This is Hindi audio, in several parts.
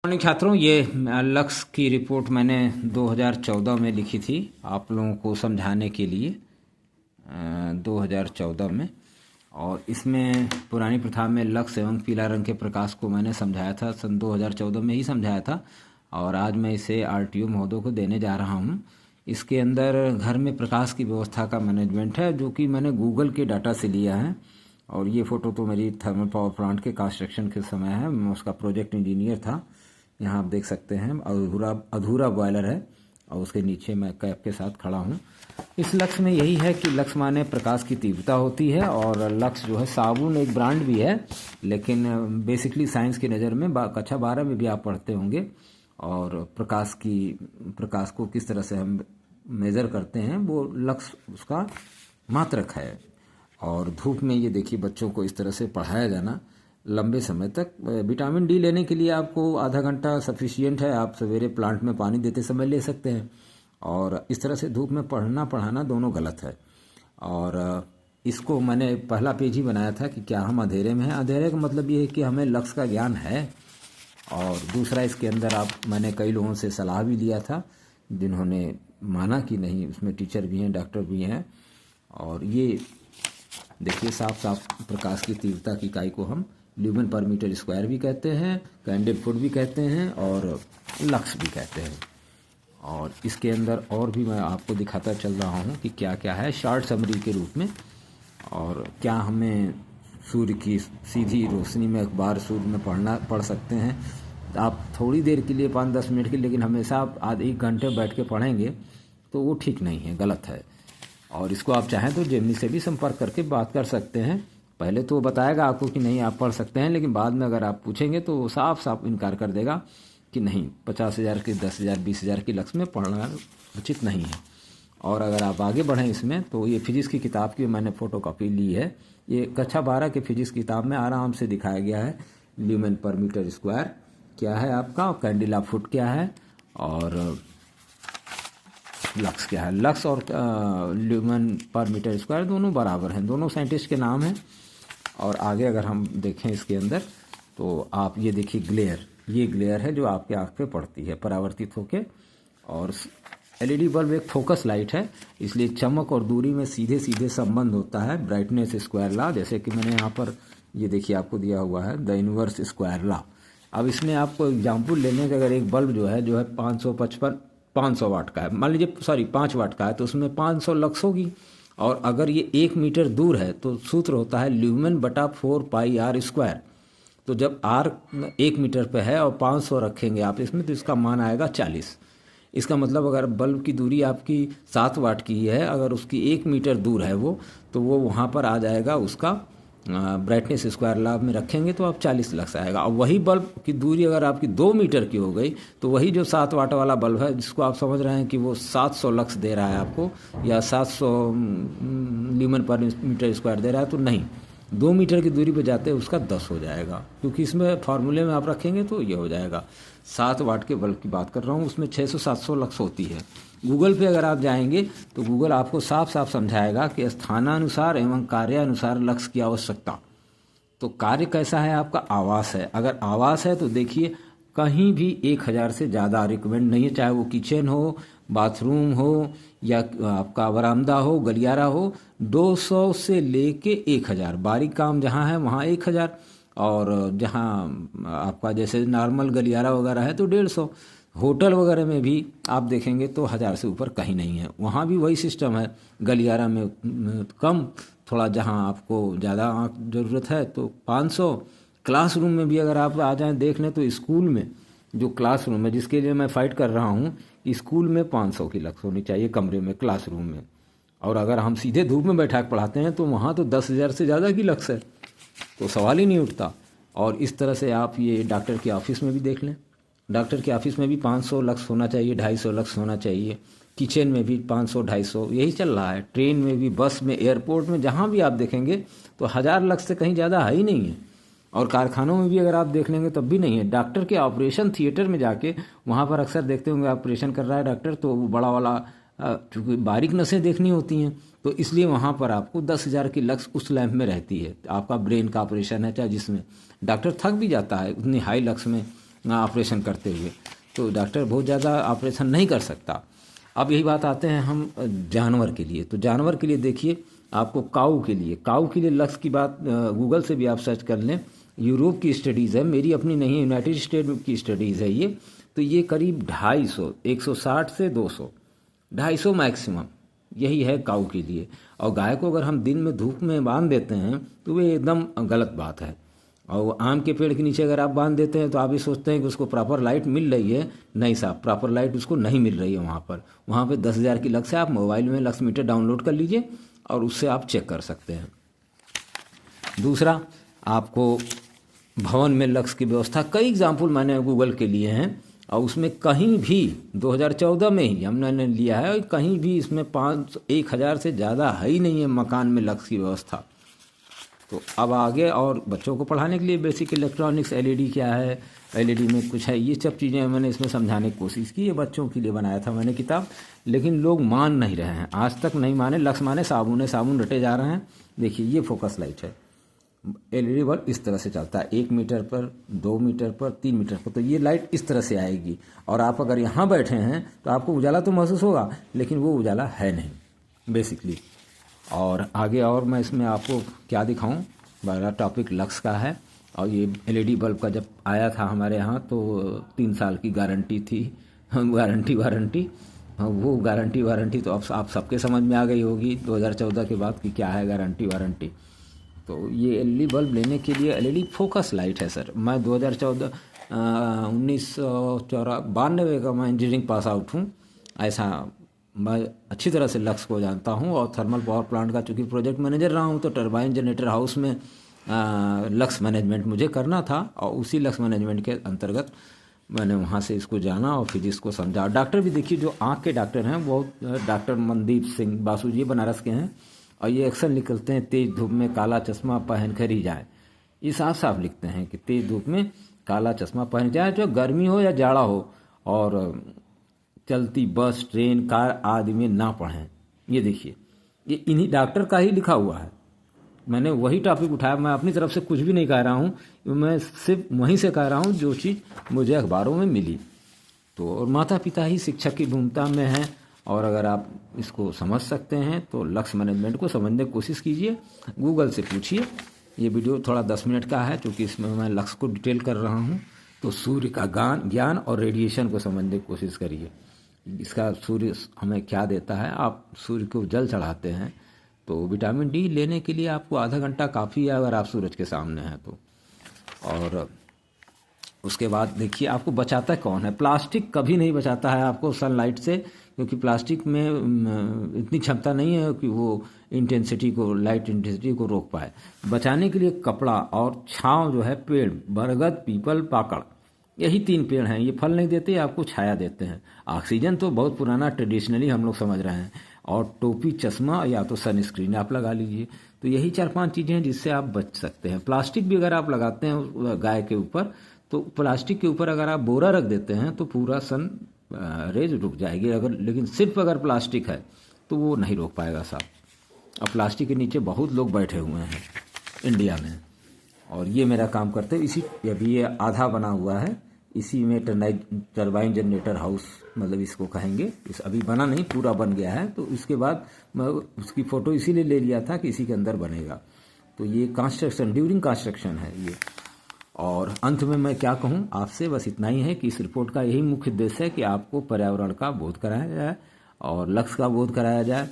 मॉर्निंग छात्रों, ये लक्ष्य की रिपोर्ट मैंने 2014 में लिखी थी आप लोगों को समझाने के लिए 2014 में। और इसमें पुरानी प्रथा में लक्ष्य एवं पीला रंग के प्रकाश को मैंने समझाया था, सन 2014 में ही समझाया था। और आज मैं इसे आरटीओ महोदय को देने जा रहा हूँ। इसके अंदर घर में प्रकाश की व्यवस्था का मैनेजमेंट है, जो कि मैंने गूगल के डाटा से लिया है। और ये फ़ोटो तो मेरी थर्मल पावर प्लांट के कंस्ट्रक्शन के समय है, मैं उसका प्रोजेक्ट इंजीनियर था। यहाँ आप देख सकते हैं अधूरा बॉयलर है और उसके नीचे मैं कैप के साथ खड़ा हूँ। इस लक्ष्य में यही है कि लक्ष्य माने प्रकाश की तीव्रता होती है। और लक्ष्य जो है साबुन एक ब्रांड भी है, लेकिन बेसिकली साइंस की नज़र में कक्षा 12 में भी आप पढ़ते होंगे। और प्रकाश को किस तरह से हम मेज़र करते हैं, वो लक्ष्य उसका मात्रक है। और धूप में ये देखिए बच्चों को इस तरह से पढ़ाया जाना लंबे समय तक। विटामिन डी लेने के लिए आपको आधा घंटा सफिशियंट है, आप सवेरे प्लांट में पानी देते समय ले सकते हैं। और इस तरह से धूप में पढ़ाना दोनों गलत है। और इसको मैंने पहला पेज ही बनाया था कि क्या हम अंधेरे में हैं। अंधेरे का मतलब ये है कि हमें लक्ष्य का ज्ञान है। और दूसरा, इसके अंदर मैंने कई लोगों से सलाह भी लिया था, जिन्होंने माना कि नहीं, उसमें टीचर भी हैं, डॉक्टर भी हैं। और ये देखिए साफ साफ प्रकाश की तीव्रता की इकाई को हम ल्यूमेन पर मीटर स्क्वायर भी कहते हैं, कैंडेल फुट भी कहते हैं और लक्स भी कहते हैं। और इसके अंदर और भी मैं आपको दिखाता चल रहा हूँ कि क्या क्या है शॉर्ट समरी के रूप में। और क्या हमें सूर्य की सीधी रोशनी में अखबार सूर्य में पढ़ सकते हैं। आप थोड़ी देर के लिए 5-10 मिनट के लिए, लेकिन हमेशा आप आधे 1 घंटे बैठ के पढ़ेंगे तो वो ठीक नहीं है, गलत है। और इसको आप चाहें तो जेमिनी से भी संपर्क करके बात कर सकते हैं। पहले तो वो बताएगा आपको कि नहीं आप पढ़ सकते हैं, लेकिन बाद में अगर आप पूछेंगे तो वो साफ साफ इनकार कर देगा कि नहीं, 50,000 की 10,000 20,000 की लक्ष्य में पढ़ना उचित नहीं है। और अगर आप आगे बढ़ें इसमें, तो ये फिजिक्स की किताब की मैंने फ़ोटोकॉपी ली है। ये कक्षा 12 के फिजिक्स किताब में आराम से दिखाया गया है ल्यूमेन पर मीटर स्क्वायर क्या है आपका, कैंडिला फुट क्या है और लक्स क्या है। लक्स और ल्यूमेन पर मीटर स्क्वायर दोनों बराबर हैं, दोनों साइंटिस्ट के नाम हैं। और आगे अगर हम देखें इसके अंदर, तो आप ये देखिए ग्लेयर, ये ग्लेयर है जो आपके आँख पे पड़ती है परावर्तित होके। और एलईडी बल्ब एक फोकस लाइट है, इसलिए चमक और दूरी में सीधे सीधे संबंध होता है ब्राइटनेस स्क्वायर लॉ। जैसे कि मैंने यहाँ पर ये देखिए आपको दिया हुआ है द इनवर्स स्क्वायर लॉ। अब इसमें आपको एग्जाम्पल लेने का, अगर एक बल्ब जो है 500 वाट का है, मान लीजिए 5 वाट का है, तो उसमें 500 लक्स होगी। और अगर ये 1 मीटर दूर है तो सूत्र होता है ल्यूमेन बटा 4 पाई आर स्क्वायर। तो जब आर 1 मीटर पे है और 500 रखेंगे आप इसमें, तो इसका मान आएगा 40। इसका मतलब अगर बल्ब की दूरी आपकी 7 वाट की है, अगर उसकी 1 मीटर दूर है वो, तो वो वहाँ पर आ जाएगा उसका ब्राइटनेस स्क्वायर लॉ में रखेंगे तो आप 40 लक्स आएगा। और वही बल्ब की दूरी अगर आपकी 2 मीटर की हो गई, तो वही जो 7 वाट वाला बल्ब है, जिसको आप समझ रहे हैं कि वो 700 लक्स दे रहा है आपको, या 700 ल्यूमेन पर मीटर स्क्वायर दे रहा है, तो नहीं, 2 मीटर की दूरी पे जाते उसका 10 हो जाएगा। क्योंकि इसमें फार्मूले में आप रखेंगे तो ये हो जाएगा। 7 वाट के बल्ब की बात कर रहा हूँ, उसमें 600-700 लक्स होती है। गूगल पे अगर आप जाएंगे तो गूगल आपको साफ साफ समझाएगा कि स्थानानुसार एवं कार्यानुसार लक्ष्य की आवश्यकता। तो कार्य कैसा है आपका, आवास है। अगर आवास है तो देखिए कहीं भी 1000 से ज़्यादा रिकमेंड नहीं है, चाहे वो किचन हो, बाथरूम हो, या आपका बरामदा हो, गलियारा हो। 200 से लेके 1000, बारीक काम जहाँ है वहाँ 1000, और जहाँ आपका जैसे नॉर्मल गलियारा वगैरह है तो 150। होटल वगैरह में भी आप देखेंगे तो 1000 से ऊपर कहीं नहीं है, वहाँ भी वही सिस्टम है। गलियारा में कम, थोड़ा जहाँ आपको ज़्यादा आँख ज़रूरत है तो 500। क्लासरूम में भी अगर आप आ जाएं देख लें तो स्कूल में जो क्लासरूम है, जिसके लिए मैं फ़ाइट कर रहा हूँ, स्कूल में 500 की लक्स होनी चाहिए कमरे में, क्लासरूम में। और अगर हम सीधे धूप में बैठा के पढ़ाते हैं तो वहाँ तो 10,000 से ज़्यादा की लक्स है, तो सवाल ही नहीं उठता। और इस तरह से आप ये डॉक्टर के ऑफिस में भी देख लें, डॉक्टर के ऑफिस में भी 500 लक्स होना चाहिए, 250 लक्स होना चाहिए। किचन में भी 500-250 यही चल रहा है। ट्रेन में भी, बस में, एयरपोर्ट में, जहाँ भी आप देखेंगे तो 1000 लक्स से कहीं ज़्यादा है ही नहीं है। और कारखानों में भी अगर आप देख लेंगे तब भी नहीं है। डॉक्टर के ऑपरेशन थिएटर में जाके, वहाँ पर अक्सर देखते होंगे ऑपरेशन कर रहा है डॉक्टर, तो वो बड़ा वाला, चूँकि बारीक नसें देखनी होती हैं, तो इसलिए वहाँ पर आपको 10,000 की लक्स उस लैंप में रहती है। आपका ब्रेन का ऑपरेशन है चाहे जिसमें, डॉक्टर थक भी जाता है उतनी हाई लक्स में ऑपरेशन करते हुए, तो डॉक्टर बहुत ज़्यादा ऑपरेशन नहीं कर सकता। अब यही बात आते हैं हम जानवर के लिए। तो जानवर के लिए देखिए, आपको काऊ के लिए लक्स की बात गूगल से भी आप सर्च कर लें। यूरोप की स्टडीज़ है, मेरी अपनी नहीं है, यूनाइटेड स्टेट की स्टडीज़ है ये। तो ये करीब 250, 160 से 200, 250 मैक्सिमम यही है काऊ के लिए। और गाय को अगर हम दिन में धूप में बांध देते हैं तो वो एकदम गलत बात है। और आम के पेड़ के नीचे अगर आप बांध देते हैं तो आप ये सोचते हैं कि उसको प्रॉपर लाइट मिल रही है। नहीं साहब, प्रॉपर लाइट उसको नहीं मिल रही है। वहाँ पे 10,000 की लक्स है। आप मोबाइल में लक्स मीटर डाउनलोड कर लीजिए और उससे आप चेक कर सकते हैं। दूसरा, आपको भवन में लक्स की व्यवस्था, कई एग्जाम्पल मैंने गूगल के लिए हैं और उसमें कहीं भी 2014 में ही हमने लिया है, कहीं भी इसमें 1,000 से ज़्यादा है ही नहीं है मकान में लक्स की व्यवस्था। तो अब आगे और बच्चों को पढ़ाने के लिए बेसिक इलेक्ट्रॉनिक्स, एलईडी क्या है, एलईडी में कुछ है, ये सब चीज़ें मैंने इसमें समझाने की कोशिश की। ये बच्चों के लिए बनाया था मैंने किताब, लेकिन लोग मान नहीं रहे हैं, आज तक नहीं माने। लक्स माने साबुन है, साबुन रटे जा रहे हैं। देखिए ये फोकस लाइट है, एलईडी बल्ब इस तरह से चलता है, 1 मीटर पर, 2 मीटर पर, 3 मीटर पर। तो ये लाइट इस तरह से आएगी और आप अगर यहाँ बैठे हैं तो आपको उजाला तो महसूस होगा, लेकिन वो उजाला है नहीं बेसिकली। और आगे और मैं इसमें आपको क्या दिखाऊं, बड़ा टॉपिक लक्स का है। और ये एलईडी बल्ब का जब आया था हमारे यहाँ तो 3 साल की गारंटी थी, वारंटी। वो गारंटी तो अब आप सबके समझ में आ गई होगी 2014 के बाद कि क्या है गारंटी वारंटी। तो ये एलईडी बल्ब लेने के लिए, एलईडी फोकस लाइट है सर। मैं 1992 का मैं इंजीनियरिंग पास आउट हूँ। ऐसा मैं अच्छी तरह से लक्स को जानता हूँ और थर्मल पावर प्लांट का चूँकि प्रोजेक्ट मैनेजर रहा हूँ, तो टरबाइन जनरेटर हाउस में लक्स मैनेजमेंट मुझे करना था और उसी लक्स मैनेजमेंट के अंतर्गत मैंने वहाँ से इसको जाना और फिजिक्स को समझा। डॉक्टर भी देखिए, जो आँख के डॉक्टर हैं वो डॉक्टर मनदीप सिंह बासु जी बनारस के हैं और ये अक्सर निकलते हैं, तेज धूप में काला चश्मा पहन कर ही जाए। ये साफ साफ लिखते हैं कि तेज धूप में काला चश्मा पहन जाए, जो गर्मी हो या जाड़ा हो, और चलती बस, ट्रेन, कार आदि में ना पढ़ें। ये देखिए, ये इन्हीं डॉक्टर का ही लिखा हुआ है। मैंने वही टॉपिक उठाया, मैं अपनी तरफ से कुछ भी नहीं कह रहा हूँ, मैं सिर्फ वहीं से कह रहा हूँ जो चीज़ मुझे अखबारों में मिली। तो और माता पिता ही शिक्षक की भूमिका में हैं, और अगर आप इसको समझ सकते हैं तो लक्स मैनेजमेंट को समझने की कोशिश कीजिए, गूगल से पूछिए। ये वीडियो थोड़ा 10 मिनट का है क्योंकि इसमें मैं लक्स को डिटेल कर रहा हूँ। तो सूर्य का ज्ञान और रेडिएशन को समझने की कोशिश करिए। इसका सूर्य हमें क्या देता है। आप सूर्य को जल चढ़ाते हैं तो विटामिन डी लेने के लिए आपको आधा घंटा काफ़ी है अगर आप सूरज के सामने हैं तो। और उसके बाद देखिए, आपको बचाता कौन है। प्लास्टिक कभी नहीं बचाता है आपको सनलाइट से, क्योंकि प्लास्टिक में इतनी क्षमता नहीं है कि वो इंटेंसिटी को, लाइट इंटेंसिटी को रोक पाए। बचाने के लिए कपड़ा और छांव जो है, पेड़, बरगद, पीपल, पाकड़, यही 3 पेड़ हैं। ये फल नहीं देते, आपको छाया देते हैं। ऑक्सीजन तो बहुत पुराना ट्रेडिशनली हम लोग समझ रहे हैं। और टोपी, चश्मा या तो सनस्क्रीन आप लगा लीजिए। तो यही 4-5 चीज़ें हैं जिससे आप बच सकते हैं। प्लास्टिक भी अगर आप लगाते हैं गाय के ऊपर, तो प्लास्टिक के ऊपर अगर आप बोरा रख देते हैं तो पूरा सन रेज रुक जाएगी। अगर लेकिन सिर्फ अगर प्लास्टिक है तो वो नहीं रोक पाएगा साहब। अब प्लास्टिक के नीचे बहुत लोग बैठे हुए हैं इंडिया में, और ये मेरा काम करते हैं। इसी अभी ये आधा बना हुआ है, इसी में टरबाइन जनरेटर हाउस मतलब इसको कहेंगे। इस अभी बना नहीं, पूरा बन गया है। तो इसके बाद मैं उसकी फ़ोटो इसीलिए ले लिया था कि इसी के अंदर बनेगा। तो ये कंस्ट्रक्शन, ड्यूरिंग कंस्ट्रक्शन है ये। और अंत में मैं क्या कहूँ आपसे, बस इतना ही है कि इस रिपोर्ट का यही मुख्य उद्देश्य है कि आपको पर्यावरण का बोध कराया जाए और लक्ष्य का बोध कराया जाए।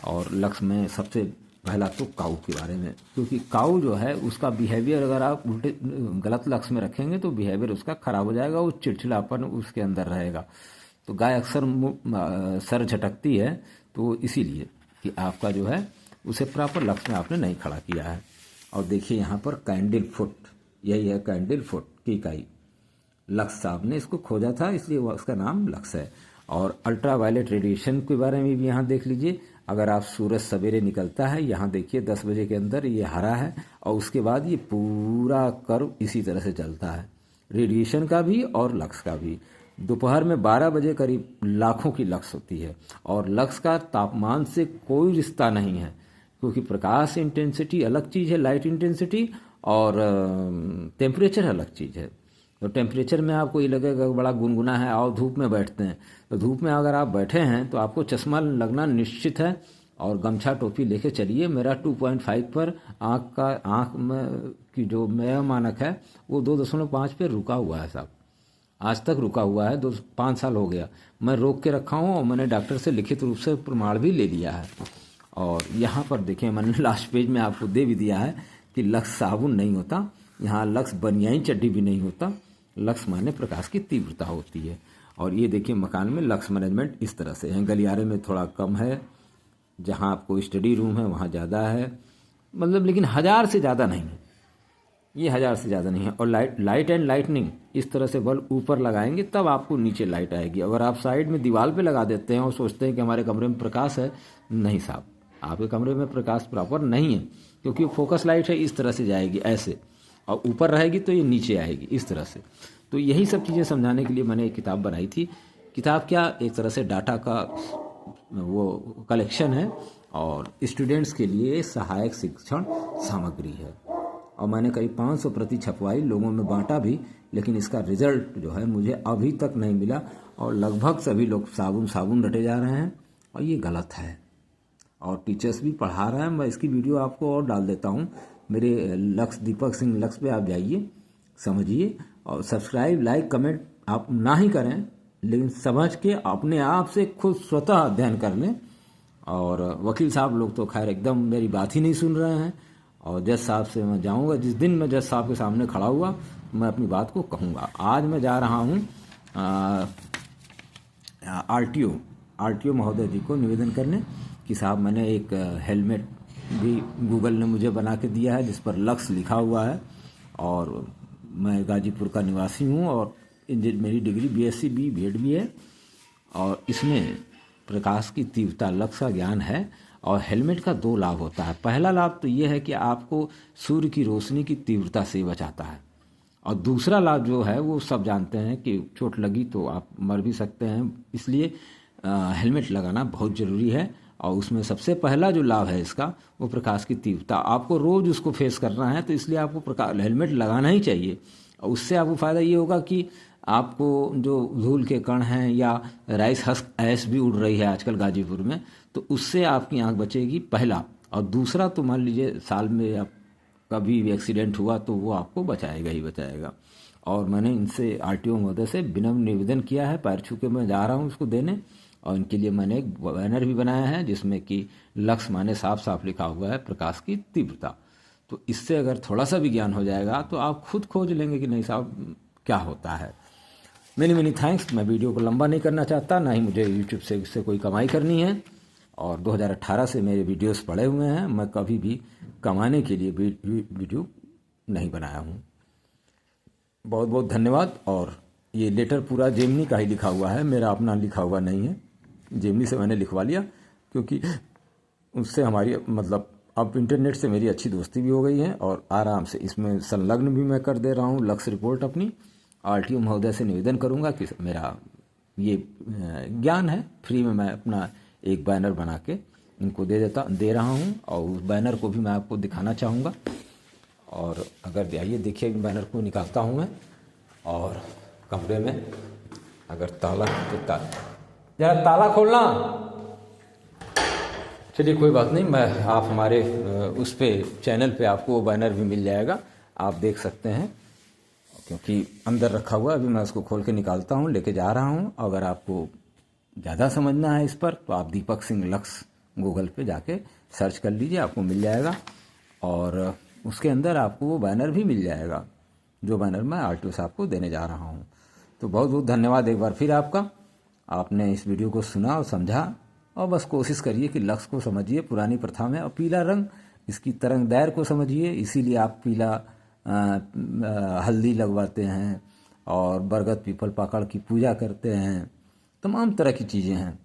और लक्ष्य में सबसे पहला तो काऊ के बारे में, क्योंकि काऊ जो है उसका बिहेवियर अगर आप उल्टे गलत लक्ष्य में रखेंगे तो बिहेवियर उसका खराब हो जाएगा, वो चिड़चिड़ापन उसके अंदर रहेगा। तो गाय अक्सर सर झटकती है, तो इसीलिए कि आपका जो है उसे प्रॉपर लक्ष्य में आपने नहीं खड़ा किया है। और देखिए यहाँ पर कैंडल फुट, यही है कैंडल फुट की इकाई। लक्स साहब ने इसको खोजा था, इसलिए उसका नाम लक्स है। और अल्ट्रा वायलेट रेडिएशन के बारे में भी यहाँ देख लीजिए। अगर आप सूरज सवेरे निकलता है, यहाँ देखिए 10 बजे के अंदर ये हरा है, और उसके बाद ये पूरा कर्व इसी तरह से चलता है, रेडिएशन का भी और लक्स का भी। दोपहर में 12 बजे करीब लाखों की लक्स होती है, और लक्स का तापमान से कोई रिश्ता नहीं है, क्योंकि प्रकाश इंटेंसिटी अलग चीज़ है, लाइट इंटेंसिटी, और टेम्परेचर अलग चीज़ है। तो टेम्परेचर में आपको ये लगेगा कि बड़ा गुनगुना है, आओ धूप में बैठते हैं। तो धूप में अगर आप बैठे हैं तो आपको चश्मा लगना निश्चित है, और गमछा टोपी लेके चलिए। मेरा 2.5 पर आँख में की जो मेरा मानक है वो 2.5 पे रुका हुआ है साहब, आज तक रुका हुआ है। 5 साल हो गया मैं रोक के रखा हूँ, और मैंने डॉक्टर से लिखित रूप से प्रमाण भी ले लिया है। और यहाँ पर देखिए मैंने लास्ट पेज में आपको दे भी दिया है कि लक्स साबुन नहीं होता, यहाँ लक्स बनियाई चड्डी भी नहीं होता, लक्स माने प्रकाश की तीव्रता होती है। और ये देखिए मकान में लक्स मैनेजमेंट इस तरह से है। गलियारे में थोड़ा कम है, जहाँ आपको स्टडी रूम है वहाँ ज़्यादा है, मतलब लेकिन 1000 से ज़्यादा नहीं है, ये 1000 से ज़्यादा नहीं है। और लाइट एंड लाइटनिंग इस तरह से बल्ब ऊपर लगाएंगे तब आपको नीचे लाइट आएगी। अगर आप साइड में दीवार पे लगा देते हैं और सोचते हैं कि हमारे कमरे में प्रकाश है, नहीं साहब, आपके कमरे में प्रकाश प्रॉपर नहीं है, क्योंकि फोकस लाइट है इस तरह से जाएगी ऐसे, और ऊपर रहेगी तो ये नीचे आएगी इस तरह से। तो यही सब चीज़ें समझाने के लिए मैंने एक किताब बनाई थी। किताब क्या, एक तरह से डाटा का वो कलेक्शन है, और स्टूडेंट्स के लिए सहायक शिक्षण सामग्री है। और मैंने करीब 500 प्रति छपवाई, लोगों में बांटा भी, लेकिन इसका रिजल्ट जो है मुझे अभी तक नहीं मिला। और लगभग सभी लोग साबुन रटे जा रहे हैं, और ये गलत है। और टीचर्स भी पढ़ा रहे हैं। मैं इसकी वीडियो आपको और डाल देता हूँ मेरे लक्स दीपक सिंह लक्स पे, आप जाइए समझिए। और सब्सक्राइब लाइक कमेंट आप ना ही करें, लेकिन समझ के अपने आप से खुद स्वतः अध्ययन कर लें। और वकील साहब लोग तो खैर एकदम मेरी बात ही नहीं सुन रहे हैं। और जज साहब से मैं जाऊंगा, जिस दिन मैं जज साहब के सामने खड़ा हुआ मैं अपनी बात को कहूँगा। आज मैं जा रहा हूँ आरटीओ महोदय जी को निवेदन करने कि साहब मैंने एक हेलमेट भी गूगल ने मुझे बना के दिया है जिस पर लक्स लिखा हुआ है, और मैं गाजीपुर का निवासी हूँ, और मेरी डिग्री बीएससी बीएड भी है, और इसमें प्रकाश की तीव्रता लक्स का ज्ञान है। और हेलमेट का 2 लाभ होता है। पहला लाभ तो ये है कि आपको सूर्य की रोशनी की तीव्रता से बचाता है, और दूसरा लाभ जो है वो सब जानते हैं कि चोट लगी तो आप मर भी सकते हैं, इसलिए हेलमेट लगाना बहुत ज़रूरी है। और उसमें सबसे पहला जो लाभ है इसका वो प्रकाश की तीव्रता, आपको रोज़ उसको फेस करना है, तो इसलिए आपको हेलमेट लगाना ही चाहिए। और उससे आपको फ़ायदा ये होगा कि आपको जो धूल के कण हैं या राइस हस्क ऐश भी उड़ रही है आजकल गाजीपुर में, तो उससे आपकी आंख बचेगी, पहला। और दूसरा तो मान लीजिए साल में आप कभी भी एक्सीडेंट हुआ तो वो आपको बचाएगा ही बचाएगा। और मैंने इनसे आरटीओ महोदय से विनम्र निवेदन किया है, पैर छू के मैं जा रहा हूँ उसको देने। और इनके लिए मैंने एक बैनर भी बनाया है जिसमें कि लक्स माने साफ साफ लिखा हुआ है प्रकाश की तीव्रता। तो इससे अगर थोड़ा सा भी ज्ञान हो जाएगा तो आप खुद खोज लेंगे कि नहीं साहब क्या होता है। Many thanks. मैं वीडियो को लंबा नहीं करना चाहता, ना ही मुझे यूट्यूब से इससे कोई कमाई करनी है। और 2018 से मेरे वीडियोस पड़े हुए हैं, मैं कभी भी कमाने के लिए वीडियो नहीं बनाया हूँ। बहुत बहुत धन्यवाद। और ये लेटर पूरा जेमिनी का ही लिखा हुआ है, मेरा अपना लिखा हुआ नहीं है, जेमिनी से मैंने लिखवा लिया, क्योंकि उससे हमारी मतलब अब इंटरनेट से मेरी अच्छी दोस्ती भी हो गई है, और आराम से इसमें संलग्न भी मैं कर दे रहा हूँ लक्स रिपोर्ट अपनी। आरटीओ महोदय से निवेदन करूँगा कि मेरा ये ज्ञान है, फ्री में मैं अपना एक बैनर बना के इनको दे रहा हूँ, और उस बैनर को भी मैं आपको दिखाना चाहूँगा। और अगर आइए देखिए बैनर को निकालता हूँ मैं, और कमरे में अगर ताला तो जरा ताला खोलना। चलिए कोई बात नहीं, मैं आप हमारे उस पे चैनल पे आपको वो बैनर भी मिल जाएगा, आप देख सकते हैं, क्योंकि अंदर रखा हुआ। अभी मैं उसको खोल के निकालता हूँ, लेके जा रहा हूँ। अगर आपको ज़्यादा समझना है इस पर तो आप दीपक सिंह लक्स गूगल पे जाके सर्च कर लीजिए, आपको मिल जाएगा। और उसके अंदर आपको वो बैनर भी मिल जाएगा जो बैनर मैं आरटीओ साहब को देने जा रहा हूँ। तो बहुत बहुत धन्यवाद एक बार फिर आपका, आपने इस वीडियो को सुना और समझा। और बस कोशिश करिए कि लक्स को समझिए पुरानी प्रथा में, और पीला रंग इसकी तरंग दैर को समझिए, इसीलिए आप पीला हल्दी लगवाते हैं, और बरगद पीपल पाकड़ की पूजा करते हैं, तमाम तरह की चीज़ें हैं।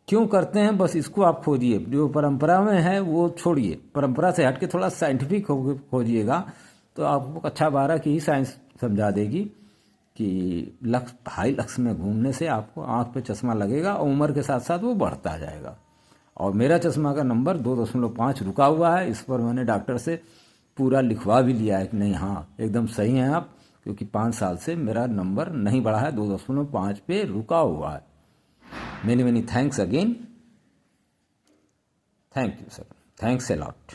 क्यों करते हैं बस इसको आप खोजिए, जो परंपरा में है वो छोड़िए, परंपरा से हट के थोड़ा साइंटिफिक खोजिएगा तो आपको कक्षा 12 की ही साइंस समझा देगी कि लक्स हाई लक्स में घूमने से आपको आँख पे चश्मा लगेगा, और उम्र के साथ साथ वो बढ़ता जाएगा। और मेरा चश्मा का नंबर 2.5 रुका हुआ है, इस पर मैंने डॉक्टर से पूरा लिखवा भी लिया है कि नहीं हाँ एकदम सही हैं आप, क्योंकि 5 साल से मेरा नंबर नहीं बढ़ा है, 2.5 पे रुका हुआ है। Many many thanks again, thank you sir, thanks a lot.